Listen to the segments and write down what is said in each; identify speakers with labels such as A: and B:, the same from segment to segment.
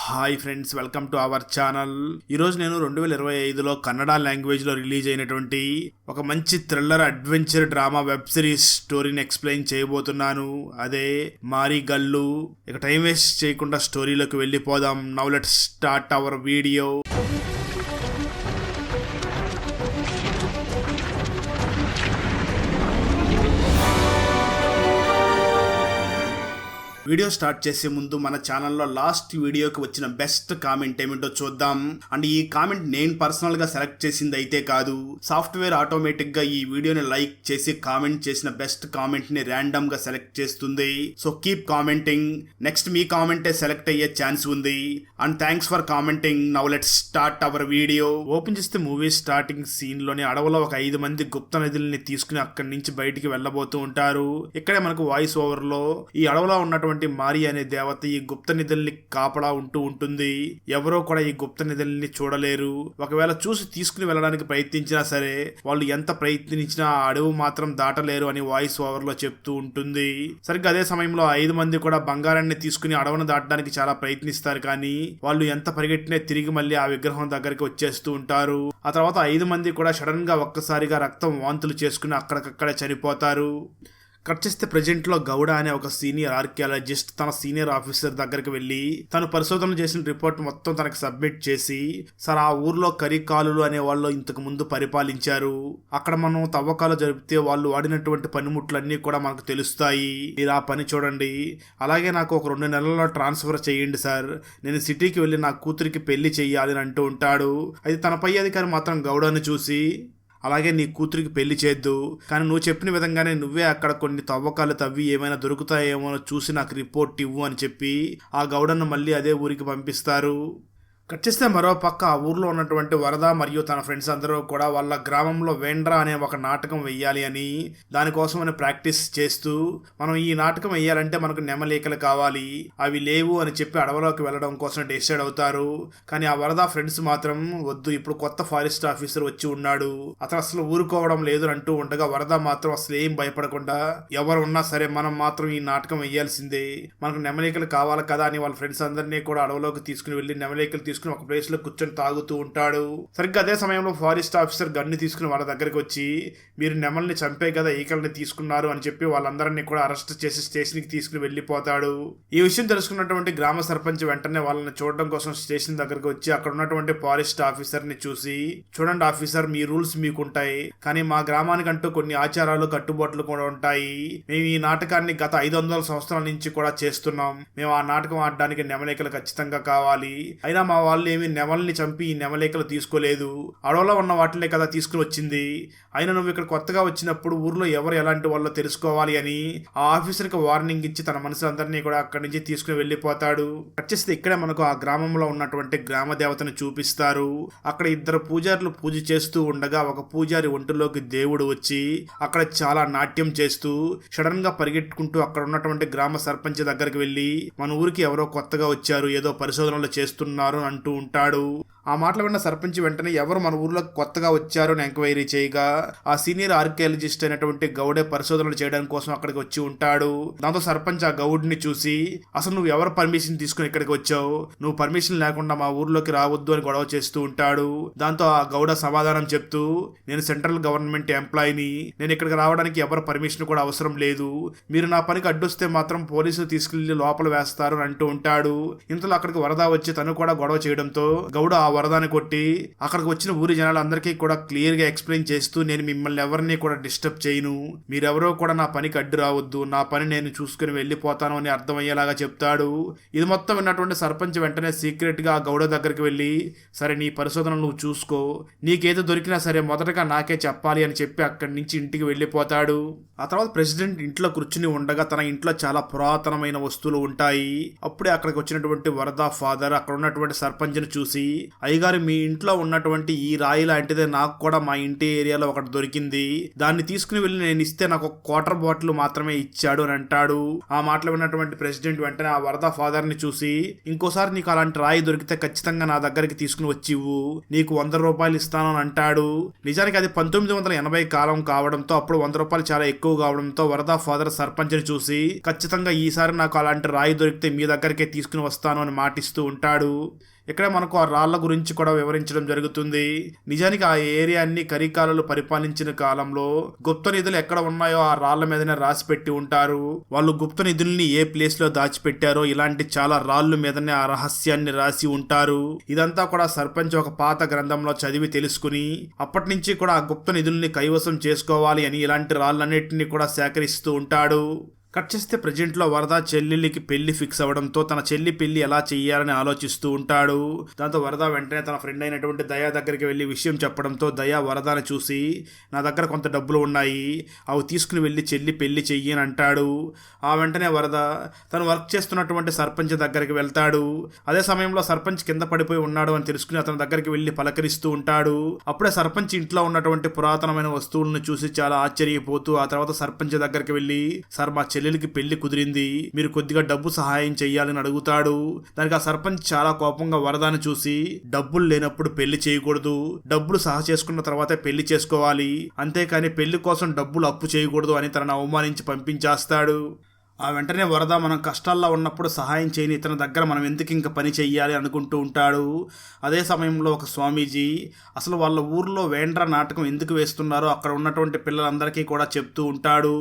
A: Hi friends, welcome to our channel. ఈరోజు నేను 2025లో కన్నడ లాంగ్వేజ్లో రిలీజ్ అయినటువంటి ఒక మంచి thriller adventure drama web series స్టోరీని ఎక్స్ప్లెయిన్ చేయబోతున్నాను. అదే మారిగల్లు. ఇక టైం వేస్ట్ చేయకుండా స్టోరీలోకి వెళ్ళిపోదాం. Now let's start our video. Video start చేసే ముందు మన ఛానల్లో లాస్ట్ వీడియోకి వచ్చిన బెస్ట్ కామెంట్ ఏమిటో చూద్దాం. అండ్ ఈ కామెంట్ నేను పర్సనల్గా సెలెక్ట్ చేసింది అయితే కాదు, సాఫ్ట్వేర్ ఆటోమేటిక్గా ఈ వీడియోని లైక్ చేసి కామెంట్ చేసిన బెస్ట్ కామెంట్ని ర్యాండమ్గా సెలెక్ట్ చేస్తుంది. So keep commenting. నెక్స్ట్ మీ కామెంటే సెలెక్ట్ అయ్యే ఛాన్స్ ఉంది. And thanks for commenting. Now let's start our video. Open చేస్తే మూవీ స్టార్టింగ్ సీన్లోని అడవిలో ఒక 5 మంది గుప్త నిధుల్ని తీసుకుని అక్కడి నుంచి బయటికి వెళ్ళబోతూ ఉంటారు. ఇక్కడే మనకు వాయిస్ ఓవర్లో ఈ అడవిలో ఉన్నటువంటి మారి అనే దేవత ఈ గుప్త నిధుల్ని కాపలా ఉంటూ ఉంటుంది. ఎవరో కూడా ఈ గుప్త నిధుల్ని చూడలేరు. ఒకవేళ చూసి తీసుకుని వెళ్ళడానికి ప్రయత్నించినా సరే వాళ్ళు ఎంత ప్రయత్నించినా ఆ అడవి మాత్రం దాటలేరు అని వాయిస్ ఓవర్ లో చెప్తూ ఉంటుంది. సరిగ్గా అదే సమయంలో 5 మంది కూడా బంగారాన్ని తీసుకుని అడవిని దాటడానికి చాలా ప్రయత్నిస్తారు. కానీ వాళ్ళు ఎంత పరిగెట్టినా తిరిగి మళ్ళీ ఆ విగ్రహం దగ్గరికి వచ్చేస్తూ ఉంటారు. ఆ తర్వాత 5 మంది కూడా సడన్ గా ఒక్కసారిగా రక్తం వాంతులు చేసుకుని అక్కడికక్కడే చనిపోతారు. కట్ చేస్తే ప్రెజెంట్ లో గౌడ అనే ఒక సీనియర్ ఆర్కియాలజిస్ట్ తన సీనియర్ ఆఫీసర్ దగ్గరికి వెళ్లి తను పరిశోధన చేసిన రిపోర్ట్ మొత్తం తనకు సబ్మిట్ చేసి, సార్ ఆ ఊర్లో కరికాలులు అనే వాళ్ళు ఇంతకు ముందు పరిపాలించారు. అక్కడ మనం తవ్వకాలు జరిపితే వాళ్ళు వాడినటువంటి పనిముట్లన్నీ కూడా మనకు తెలుస్తాయి. మీరు ఆ పని చూడండి. అలాగే నాకు ఒక 2 నెలల్లో ట్రాన్స్ఫర్ చేయండి సార్. నేను సిటీకి వెళ్ళి నా కూతురికి పెళ్లి చెయ్యాలి అని అంటూ ఉంటాడు. అయితే తన పై అధికారి మాత్రం గౌడని చూసి, అలాగే నీ కూతురికి పెళ్లి చేద్దు, కానీ నువ్వు చెప్పిన విధంగానే నువ్వే అక్కడ కొన్ని తవ్వకాలు తవ్వి ఏమైనా దొరుకుతాయేమో చూసి నాకు రిపోర్ట్ ఇవ్వు అని చెప్పి ఆ గౌడను మళ్ళీ అదే ఊరికి పంపిస్తారు. కట్ చేస్తే మరో పక్క ఆ ఊర్లో ఉన్నటువంటి వరద మరియు తన ఫ్రెండ్స్ అందరూ కూడా వాళ్ళ గ్రామంలో వేండ్రా అనే ఒక నాటకం వెయ్యాలి అని దానికోసమని ప్రాక్టీస్ చేస్తూ, మనం ఈ నాటకం వెయ్యాలంటే మనకు నెమలికలు కావాలి, అవి లేవు అని చెప్పి అడవిలోకి వెళ్ళడం కోసం డిసైడ్ అవుతారు. కానీ ఆ వరద ఫ్రెండ్స్ మాత్రం వద్దు, ఇప్పుడు కొత్త ఫారెస్ట్ ఆఫీసర్ వచ్చి ఉన్నాడు, అతను అసలు ఊరుకోవడం లేదు అంటూ ఉండగా వరద మాత్రం అసలు ఏం భయపడకుండా ఎవరు ఉన్నా సరే మనం మాత్రం ఈ నాటకం వెయ్యాల్సిందే, మనకు నెమలికలు కావాలి కదా అని వాళ్ళ ఫ్రెండ్స్ అందరినీ కూడా అడవిలోకి తీసుకుని వెళ్ళి నెమలికలు తీసుకుని ఒక ప్లేస్ లో కూర్చొని తాగుతూ ఉంటాడు. సరిగ్గా అదే సమయంలో ఫారెస్ట్ ఆఫీసర్ గన్ను తీసుకుని వాళ్ళ దగ్గరికి వచ్చి, మీరు నెమల్ని చంపే కదా ఈకల్ని తీసుకున్నారు అని చెప్పి వాళ్ళందరినీ కూడా అరెస్ట్ చేసి స్టేషన్ కి తీసుకుని వెళ్లిపోతాడు. ఈ విషయం తెలుసుకున్నటువంటి గ్రామ సర్పంచ్ వెంటనే వాళ్ళని చూడడం కోసం స్టేషన్ దగ్గరికి వచ్చి అక్కడ ఉన్నటువంటి ఫారెస్ట్ ఆఫీసర్ ని చూసి, చూడండి ఆఫీసర్, మీ రూల్స్ మీకుంటాయి, కానీ మా గ్రామానికంటూ కొన్ని ఆచారాలు కట్టుబాట్లు కూడా ఉంటాయి. మేము ఈ నాటకాన్ని గత 500 సంవత్సరాల నుంచి కూడా చేస్తున్నాం. మేము ఆ నాటకం ఆడడానికి నెమలికలు ఖచ్చితంగా కావాలి. అయినా మా వాళ్ళు ఏమి నెమల్ని చంపి ఈ నెమలికలు తీసుకోలేదు, అడవిలో ఉన్న వాటినే కదా తీసుకుని వచ్చింది. అయినా నువ్వు ఇక్కడ కొత్తగా వచ్చినప్పుడు ఊర్లో ఎవరు ఎలాంటి వాళ్ళో తెలుసుకోవాలి అని ఆ ఆఫీసర్కి వార్నింగ్ ఇచ్చి తన మనుషులందరినీ కూడా అక్కడి నుంచి తీసుకుని వెళ్ళిపోతాడు. వచ్చేస్తే ఇక్కడే మనకు ఆ గ్రామంలో ఉన్నటువంటి గ్రామ దేవతను చూపిస్తారు. అక్కడ 2 పూజారులు పూజ చేస్తూ ఉండగా ఒక పూజారి ఒంటిలోకి దేవుడు వచ్చి అక్కడ చాలా నాట్యం చేస్తూ సడన్ గా పరిగెట్టుకుంటూ అక్కడ ఉన్నటువంటి గ్రామ సర్పంచ్ దగ్గరికి వెళ్ళి, మన ఊరికి ఎవరో కొత్తగా వచ్చారు, ఏదో పరిశోధనలు చేస్తున్నారు అంటూ ఉంటాడు. ఆ మాటలు విన్న సర్పంచ్ వెంటనే ఎవరు మన ఊర్లో కొత్తగా వచ్చారు అని ఎంక్వైరీ చేయగా ఆ సీనియర్ ఆర్కియాలజిస్ట్ అయినటువంటి గౌడే పరిశోధనలు చేయడానికి కోసం అక్కడికి వచ్చి ఉంటాడు. దాంతో సర్పంచ్ ఆ గౌడ్ని చూసి, అసలు నువ్వు ఎవరు పర్మిషన్ తీసుకుని ఇక్కడికి వచ్చావు, నువ్వు పర్మిషన్ లేకుండా మా ఊర్లోకి రావద్దు అని గొడవ చేస్తూ ఉంటాడు. దాంతో ఆ గౌడ సమాధానం చెప్తూ, నేను సెంట్రల్ గవర్నమెంట్ ఎంప్లాయీని, నేను ఇక్కడికి రావడానికి ఎవరు పర్మిషన్ కూడా అవసరం లేదు, మీరు నా పనికి అడ్డొస్తే మాత్రం పోలీసులు తీసుకెళ్లి లోపల వేస్తారు అని అంటూ ఉంటాడు. ఇంతలో అక్కడికి వరద వచ్చి తను కూడా గొడవ చేయడంతో గౌడ ఆ వరదాన్ని కొట్టి అక్కడికి వచ్చిన ఊరి జనాలందరికీ కూడా క్లియర్ గా ఎక్స్ప్లెయిన్ చేస్తూ, నేను మిమ్మల్ని ఎవరిని కూడా డిస్టర్బ్ చేయను, మీరెవరో కూడా నా పనికి అడ్డు రావద్దు, నా పని నేను చూసుకుని వెళ్ళిపోతాను అని అర్థమయ్యేలాగా చెప్తాడు. ఇది మొత్తం విన్నటువంటి సర్పంచ్ వెంటనే సీక్రెట్ గా ఆ గౌడ దగ్గరికి వెళ్ళి, సరే నీ పరిశోధన నువ్వు చూసుకో, నీకేదో దొరికినా సరే మొదటగా నాకే చెప్పాలి అని చెప్పి అక్కడి నుంచి ఇంటికి వెళ్ళిపోతాడు. ఆ తర్వాత ప్రెసిడెంట్ ఇంట్లో కూర్చుని ఉండగా తన ఇంట్లో చాలా పురాతనమైన వస్తువులు ఉంటాయి. అప్పుడే అక్కడికి వచ్చినటువంటి వరద ఫాదర్ అక్కడ ఉన్నటువంటి సర్పంచ్ని చూసి, అయ్యగారు మీ ఇంట్లో ఉన్నటువంటి ఈ రాయి లాంటిదే నాకు కూడా మా ఇంటి ఏరియాలో ఒకటి దొరికింది, దాన్ని తీసుకుని వెళ్ళి నేను ఇస్తే నాకు ఒక క్వార్టర్ బాటిల్ మాత్రమే ఇచ్చాడు అని అంటాడు. ఆ మాటలు విన్నటువంటి ప్రెసిడెంట్ వెంటనే ఆ వరద ఫాదర్ ని చూసి, ఇంకోసారి నీకు అలాంటి రాయి దొరికితే ఖచ్చితంగా నా దగ్గరికి తీసుకుని వచ్చి ఇవ్వు, నీకు 100 రూపాయలు ఇస్తాను అని అంటాడు. నిజానికి అది 1980 కాలం కావడంతో అప్పుడు 100 రూపాయలు చాలా ఎక్కువ కావడంతో వరద ఫాదర్ సర్పంచ్ ని చూసి, ఖచ్చితంగా ఈసారి నాకు అలాంటి రాయి దొరికితే మీ దగ్గరికే తీసుకుని వస్తాను అని మాటిస్తూ ఉంటాడు. ఇక్కడ మనకు ఆ రాళ్ల గురించి కూడా వివరించడం జరుగుతుంది. నిజానికి ఆ ఏరియాని కరికాలలు పరిపాలించిన కాలంలో గుప్త నిధులు ఎక్కడ ఉన్నాయో ఆ రాళ్ల మీదనే రాసి పెట్టి ఉంటారు. వాళ్ళు గుప్త నిధుల్ని ఏ ప్లేస్ లో దాచిపెట్టారో ఇలాంటి చాలా రాళ్ళు మీదనే ఆ రహస్యాన్ని రాసి ఉంటారు. ఇదంతా కూడా సర్పంచ్ ఒక పాత గ్రంథంలో చదివి తెలుసుకుని అప్పటి నుంచి కూడా ఆ గుప్త నిధుల్ని కైవసం చేసుకోవాలి అని ఇలాంటి రాళ్ళన్నిటిని కూడా సేకరిస్తూ ఉంటాడు. కట్ చేస్తే ప్రెజెంట్ లో వరద చెల్లెలికి పెళ్లి ఫిక్స్ అవడంతో తన చెల్లి పెళ్లి ఎలా చెయ్యాలని ఆలోచిస్తూ ఉంటాడు. దాంతో వరద వెంటనే తన ఫ్రెండ్ అయినటువంటి దయా దగ్గరికి వెళ్లి విషయం చెప్పడంతో దయా వరదాని చూసి, నా దగ్గర కొంత డబ్బులు ఉన్నాయి, అవి తీసుకుని వెళ్ళి చెల్లి పెళ్లి చెయ్యి అని అంటాడు. ఆ వెంటనే వరద తను వర్క్ చేస్తున్నటువంటి సర్పంచ్ దగ్గరికి వెళ్తాడు. అదే సమయంలో సర్పంచ్ కింద పడిపోయి ఉన్నాడు అని తెలుసుకుని అతని దగ్గరికి వెళ్లి పలకరిస్తూ ఉంటాడు. అప్పుడే సర్పంచ్ ఇంట్లో ఉన్నటువంటి పురాతనమైన వస్తువులను చూసి చాలా ఆశ్చర్యపోతూ ఆ తర్వాత సర్పంచ్ దగ్గరికి వెళ్లి, సార్ మా చెల్లెలికి పెళ్లి కుదిరింది, మీరు కొద్దిగా డబ్బు సహాయం చెయ్యాలని అడుగుతాడు. దానికి ఆ సర్పంచ్ చాలా కోపంగా వరదాన్ని చూసి, డబ్బులు లేనప్పుడు పెళ్లి చేయకూడదు, డబ్బులు సహా చేసుకున్న తర్వాతే పెళ్లి చేసుకోవాలి, అంతేకాని పెళ్లి కోసం డబ్బులు అప్పు చేయకూడదు అని తనను అవమానించి పంపించేస్తాడు. ఆ వెంటనే వరద మనం కష్టాల్లో ఉన్నప్పుడు సహాయం చేయని ఇతని దగ్గర మనం ఎందుకు ఇంకా పని చెయ్యాలి అనుకుంటూ ఉంటాడు. అదే సమయంలో ఒక స్వామీజీ అసలు వాళ్ళ ఊర్లో వేండ్ర నాటకం ఎందుకు వేస్తున్నారో అక్కడ ఉన్నటువంటి పిల్లలందరికీ కూడా చెప్తూ ఉంటాడు.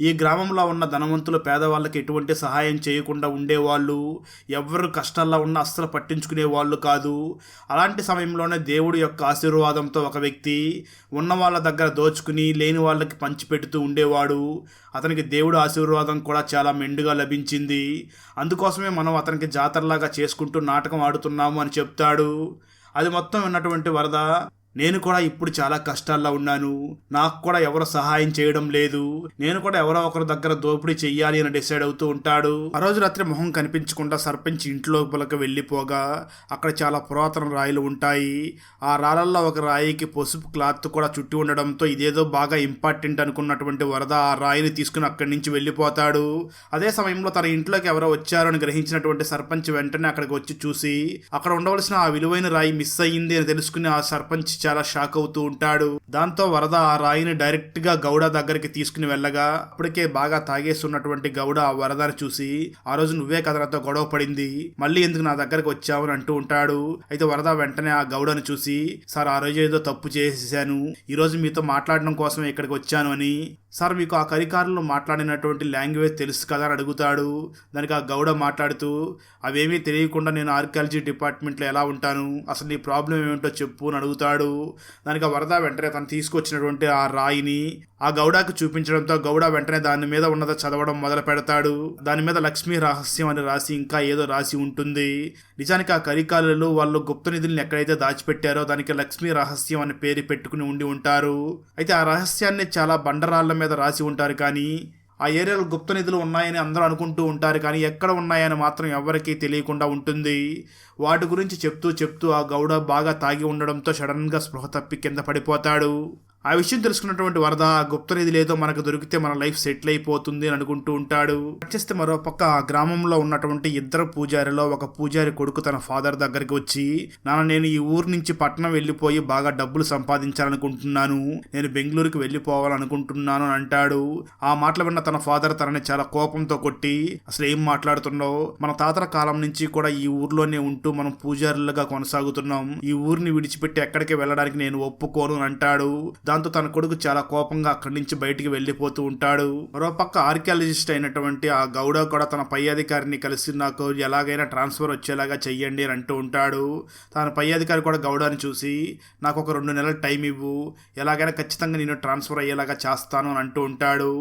A: ఈ గ్రామంలో ఉన్న ధనవంతులు పేదవాళ్ళకి ఎటువంటి సహాయం చేయకుండా ఉండేవాళ్ళు, ఎవరు కష్టాల్లో ఉన్నా అస్సలు పట్టించుకునే వాళ్ళు కాదు. అలాంటి సమయంలోనే దేవుడి యొక్క ఆశీర్వాదంతో ఒక వ్యక్తి ఉన్న వాళ్ళ దగ్గర దోచుకుని లేని వాళ్ళకి పంచిపెడుతూ ఉండేవాడు. అతనికి దేవుడి ఆశీర్వాదం కూడా చాలా మెండుగా లభించింది. అందుకోసమే మనం అతనికి జాతరలాగా చేసుకుంటూ నాటకం ఆడుతున్నాము అని చెప్తాడు. అది మొత్తం విన్నటువంటి వరద, నేను కూడా ఇప్పుడు చాలా కష్టాల్లో ఉన్నాను, నాకు కూడా ఎవరు సహాయం చేయడం లేదు, నేను కూడా ఎవరో ఒకరి దగ్గర దోపిడీ చెయ్యాలి అని డిసైడ్ అవుతూ ఉంటాడు. ఆ రోజు రాత్రి మొహం కనిపించకుండా సర్పంచ్ ఇంట్లోపలకి వెళ్ళిపోగా అక్కడ చాలా పురాతన రాయిలు ఉంటాయి. ఆ రాళ్ళల్లో ఒక రాయికి పసుపు క్లాత్ కూడా చుట్టి ఉండడంతో ఇదేదో బాగా ఇంపార్టెంట్ అనుకున్నటువంటి వరద ఆ రాయిని తీసుకుని అక్కడి నుంచి వెళ్ళిపోతాడు. అదే సమయంలో తన ఇంట్లోకి ఎవరో వచ్చారని గ్రహించినటువంటి సర్పంచ్ వెంటనే అక్కడికి వచ్చి చూసి అక్కడ ఉండవలసిన ఆ విలువైన రాయి మిస్ అయ్యింది అని తెలుసుకుని ఆ సర్పంచ్ చాలా షాక్ అవుతూ ఉంటాడు. దాంతో వరద ఆ రాయిని డైరెక్ట్ గా గౌడ దగ్గరికి తీసుకుని వెళ్ళగా అప్పటికే బాగా తాగేస్తున్నటువంటి గౌడ ఆ వరదని చూసి, ఆ రోజు నువ్వే కదా నాతో గొడవ పడింది, మళ్ళీ ఎందుకు నా దగ్గరకు వచ్చావు అని అంటూ ఉంటాడు. అయితే వరద వెంటనే ఆ గౌడను చూసి, సార్ ఆ రోజు ఏదో తప్పు చేసేసాను, ఈ రోజు మీతో మాట్లాడడం కోసం ఇక్కడికి వచ్చాను అని, సార్ మీకు ఆ కరికారులో మాట్లాడినటువంటి లాంగ్వేజ్ తెలుసు కదా అని అడుగుతాడు. దానికి ఆ గౌడ మాట్లాడుతూ, అవేమీ తెలియకుండా నేను ఆర్కియాలజీ డిపార్ట్మెంట్లో ఎలా ఉంటాను, అసలు నీ ప్రాబ్లం ఏమిటో చెప్పు అని అడుగుతాడు. దానికి ఆ వరద వెంటనే తను తీసుకొచ్చినటువంటి ఆ రాయిని ఆ గౌడకు చూపించడంతో గౌడ వెంటనే దాని మీద ఉన్నది చదవడం మొదలు పెడతాడు. దాని మీద లక్ష్మీ రహస్యం అని రాసి ఇంకా ఏదో రాసి ఉంటుంది. నిజానికి ఆ కరికాలు వాళ్ళు గుప్త నిధుల్ని ఎక్కడైతే దాచిపెట్టారో దానికి లక్ష్మీ రహస్యం అని పేరు పెట్టుకుని ఉండి ఉంటారు. అయితే ఆ రహస్యాన్ని చాలా బండరాళ్ల మీద రాసి ఉంటారు, కానీ ఆ ఏరియాలో గుప్త నిధులు ఉన్నాయని అందరూ అనుకుంటూ ఉంటారు, కానీ ఎక్కడ ఉన్నాయని మాత్రం ఎవరికీ తెలియకుండా ఉంటుంది. వాటి గురించి చెప్తూ ఆ గౌడ బాగా తాగి ఉండడంతో సడన్గా స్పృహ తప్పి కింద పడిపోతాడు. ఆ విషయం తెలుసుకున్నటువంటి వరద గుప్త నిధి లేదో మనకు దొరికితే మన లైఫ్ సెటిల్ అయిపోతుంది అని అనుకుంటూ ఉంటాడు. వచ్చేస్తే మరో పక్క ఆ గ్రామంలో ఉన్నటువంటి ఇద్దరు పూజారిలో ఒక పూజారి కొడుకు తన ఫాదర్ దగ్గరికి వచ్చి, నాన్న నేను ఈ ఊరు నుంచి పట్టణం వెళ్ళిపోయి బాగా డబ్బులు సంపాదించాలనుకుంటున్నాను, నేను బెంగళూరుకి వెళ్ళిపోవాలనుకుంటున్నాను అని అంటాడు. ఆ మాటలు విన్న తన ఫాదర్ తనని చాలా కోపంతో కొట్టి, అసలు ఏం మాట్లాడుతున్నావు, మన తాతల కాలం నుంచి కూడా ఈ ఊర్లోనే ఉంటూ మనం పూజారులుగా కొనసాగుతున్నాం, ఈ ఊరిని విడిచిపెట్టి ఎక్కడికి వెళ్ళడానికి నేను ఒప్పుకోను అని అంటాడు. దాంతో తన కొడుకు చాలా కోపంగా అక్కడి నుంచి బయటికి వెళ్ళిపోతూ ఉంటాడు. మరోపక్క ఆర్కియాలజిస్ట్ అయినటువంటి ఆ గౌడ కూడా తన పై అధికారిని కలిసి నాకు ఎలాగైనా ట్రాన్స్ఫర్ వచ్చేలాగా చెయ్యండి అని అంటూ ఉంటాడు. తన పై అధికారి కూడా గౌడని చూసి, నాకు ఒక 2 నెలల టైం ఇవ్వు, ఎలాగైనా ఖచ్చితంగా నేను ట్రాన్స్ఫర్ అయ్యేలాగా చేస్తాను అని అంటూ ఉంటాడు.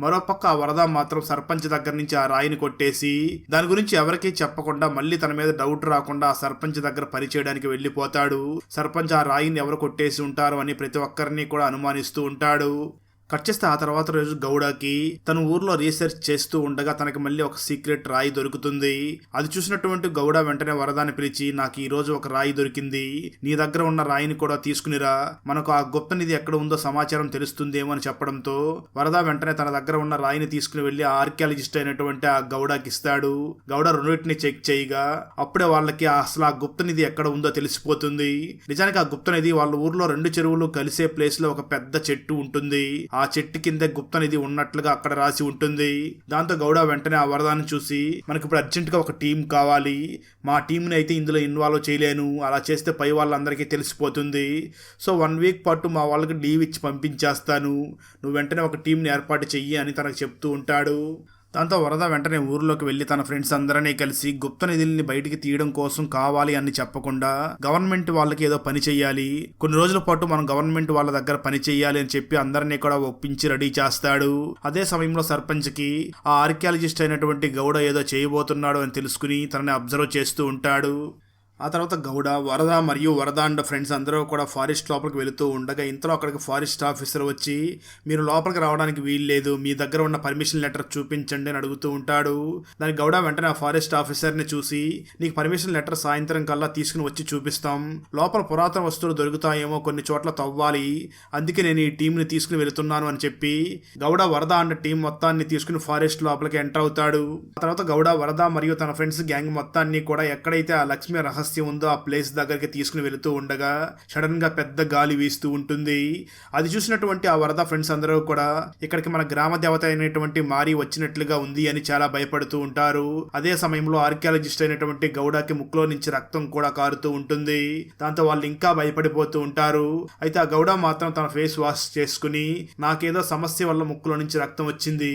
A: మరోపక్క ఆ వరద మాత్రం సర్పంచ్ దగ్గర నుంచి ఆ రాయిని కొట్టేసి దాని గురించి ఎవరికీ చెప్పకుండా మళ్ళీ తన మీద డౌట్ రాకుండా ఆ సర్పంచ్ దగ్గర పని చేయడానికి వెళ్ళిపోతాడు. సర్పంచ్ ఆ రాయిని ఎవరు కొట్టేసి ఉంటారు అని ప్రతి ఒక్కరిని కూడా అనుమానిస్తూ ఉంటాడు. కట్ చేస్తే ఆ తర్వాత రోజు గౌడకి తన ఊర్లో రీసెర్చ్ చేస్తూ ఉండగా తనకి మళ్ళీ ఒక సీక్రెట్ రాయి దొరుకుతుంది. అది చూసినటువంటి గౌడ వెంటనే వరదాని పిలిచి, నాకు ఈ రోజు ఒక రాయి దొరికింది, నీ దగ్గర ఉన్న రాయిని కూడా తీసుకునిరా, మనకు ఆ గుప్త నిధి ఎక్కడ ఉందో సమాచారం తెలుస్తుందేమో అని చెప్పడంతో వరద వెంటనే తన దగ్గర ఉన్న రాయిని తీసుకుని వెళ్లి ఆ ఆర్కియాలజిస్ట్ అయినటువంటి ఆ గౌడకి ఇస్తాడు. గౌడ రెండింటిని చెక్ చేయగా అప్పుడే వాళ్ళకి అసలు ఆ గుప్త నిధి ఎక్కడ ఉందో తెలిసిపోతుంది. నిజానికి ఆ గుప్త నిధి వాళ్ళ ఊర్లో 2 చెరువులు కలిసే ప్లేస్ లో ఒక పెద్ద చెట్టు ఉంటుంది. ఆ చెట్టు కింద గుప్త నిధి ఉన్నట్లుగా అక్కడ రాసి ఉంటుంది. దాంతో గౌడ వెంటనే ఆ వరదాన్ని చూసి, మనకి ఇప్పుడు అర్జెంట్ గా ఒక టీం కావాలి, మా టీంని అయితే ఇందులో ఇన్వాల్వ్ చేయలేను, అలా చేస్తే పై వాళ్ళందరికీ తెలిసిపోతుంది, సో 1 వీక్ పాటు మా వాళ్ళకి లీవ్ ఇచ్చి పంపించేస్తాను, నువ్వు వెంటనే ఒక టీంని ఏర్పాటు చెయ్యి అని తనకు చెప్తూ ఉంటాడు. దాంతో వరద వెంటనే ఊర్లోకి వెళ్లి తన ఫ్రెండ్స్ అందరినీ కలిసి గుప్త నిధుల్ని బయటికి తీయడం కోసం కావాలి అని చెప్పకుండా గవర్నమెంట్ వాళ్ళకి ఏదో పని చెయ్యాలి, కొన్ని రోజుల పాటు మనం గవర్నమెంట్ వాళ్ళ దగ్గర పని చెయ్యాలి అని చెప్పి అందరినీ కూడా ఒప్పించి రెడీ చేస్తాడు. అదే సమయంలో సర్పంచ్కి ఆ ఆర్కియాలజిస్ట్ అయినటువంటి గౌడ ఏదో చేయబోతున్నాడు అని తెలుసుకుని తనని అబ్జర్వ్ చేస్తూ ఉంటాడు. ఆ తర్వాత గౌడ, వరద మరియు వరద అండ్ ఫ్రెండ్స్ అందరూ కూడా ఫారెస్ట్ లోపలికి వెళుతూ ఉండగా ఇంతలో అక్కడికి ఫారెస్ట్ ఆఫీసర్ వచ్చి, మీరు లోపలికి రావడానికి వీల్లేదు, మీ దగ్గర ఉన్న పర్మిషన్ లెటర్ చూపించండి అని అడుగుతూ ఉంటాడు. దానికి గౌడ వెంటనే ఆ ఫారెస్ట్ ఆఫీసర్ని చూసి, నీకు పర్మిషన్ లెటర్ సాయంత్రం కల్లా తీసుకుని వచ్చి చూపిస్తాం, లోపల పురాతన వస్తువులు దొరుకుతాయేమో, కొన్ని చోట్ల తవ్వాలి, అందుకే నేను ఈ టీంని తీసుకుని వెళుతున్నాను అని చెప్పి గౌడ, వరద అండ్ టీం మొత్తాన్ని తీసుకుని ఫారెస్ట్ లోపలికి ఎంటర్ అవుతాడు. ఆ తర్వాత గౌడ, వరద మరియు తన ఫ్రెండ్స్ గ్యాంగ్ మొత్తాన్ని కూడా ఎక్కడైతే ఆ లక్ష్మి రహస్యం ఉందో ఆ ప్లేస్ దగ్గరికి తీసుకుని వెళుతూ ఉండగా సడన్ గా పెద్ద గాలి వీస్తూ ఉంటుంది. అది చూసినటువంటి ఆ వరద ఫ్రెండ్స్ అందరూ కూడా ఇక్కడికి మన గ్రామ దేవత అయినటువంటి మారి వచ్చినట్లుగా ఉంది అని చాలా భయపడుతూ ఉంటారు. అదే సమయంలో ఆర్కియాలజిస్ట్ అయినటువంటి గౌడకి ముక్కులో నుంచి రక్తం కూడా కారుతూ ఉంటుంది. దాంతో వాళ్ళు ఇంకా భయపడిపోతూ ఉంటారు. అయితే ఆ గౌడ మాత్రం తన ఫేస్ వాష్ చేసుకుని, నాకేదో సమస్య వల్ల ముక్కులో నుంచి రక్తం వచ్చింది,